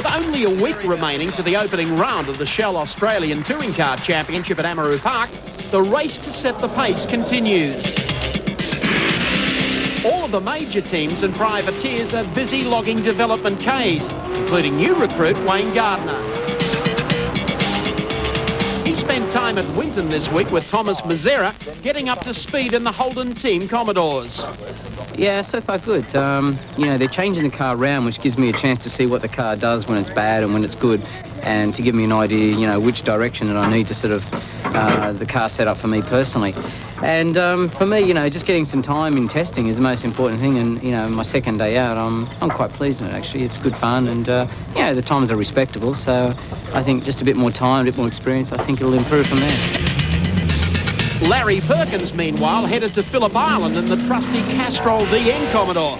With only a week remaining to the opening round of the Shell Australian Touring Car Championship at Amaroo Park, the race to set the pace continues. All of the major teams and privateers are busy logging development Ks, including new recruit Wayne Gardner. He spent time at Winton this week with Thomas Mazzera, getting up to speed in the Holden team Commodores. Yeah, so far good. You know, they're changing the car around, which gives me a chance to see what the car does when it's bad and when it's good, and to give me an idea, you know, which direction that I need to sort of the car set up for me personally. And for me, you know, just getting some time in testing is the most important thing. And, you know, my second day out, I'm quite pleased with it, actually. It's good fun, and, you know, the times are respectable. So I think just a bit more time, a bit more experience, I think it'll improve from there. Larry Perkins, meanwhile, headed to Phillip Island in the trusty Castrol DN Commodore.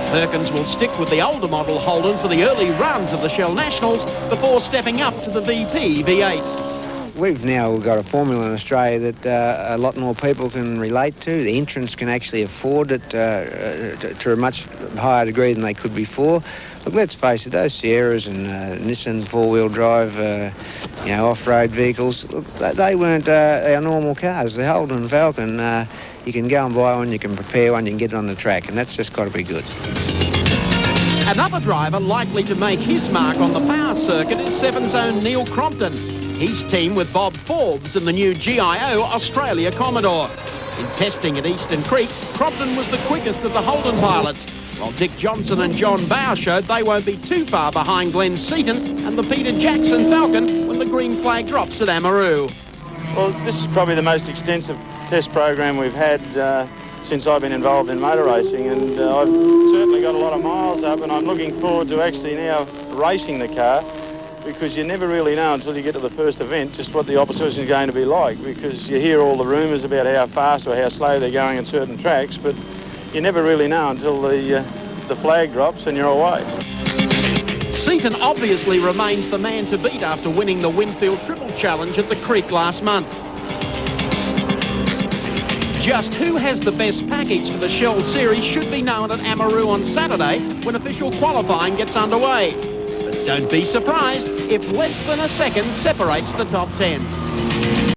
Perkins will stick with the older model Holden for the early runs of the Shell Nationals before stepping up to the VP V8. We've now got a formula in Australia that a lot more people can relate to. The entrants can actually afford it to a much higher degree than they could before. Look, let's face it, those Sierras and Nissan four-wheel drive, you know, off-road vehicles, look, they weren't our normal cars. The Holden and Falcon, you can go and buy one, you can prepare one, you can get it on the track, and that's just got to be good. Another driver likely to make his mark on the power circuit is Seven's own Neil Crompton. He's teamed with Bob Forbes in the new GIO Australia Commodore. In testing at Eastern Creek, Crompton was the quickest of the Holden pilots, while Dick Johnson and John Bower showed they won't be too far behind Glenn Seaton and the Peter Jackson Falcon when the green flag drops at Amaroo. Well, this is probably the most extensive test program we've had since I've been involved in motor racing, and I've certainly got a lot of miles up, and I'm looking forward to actually now racing the car, because you never really know until you get to the first event just what the opposition is going to be like, because you hear all the rumours about how fast or how slow they're going at certain tracks, but you never really know until the flag drops and you're away. Seaton obviously remains the man to beat after winning the Winfield Triple Challenge at the Creek last month. Just who has the best package for the Shell Series should be known at Amaroo on Saturday when official qualifying gets underway. But don't be surprised if less than a second separates the top 10.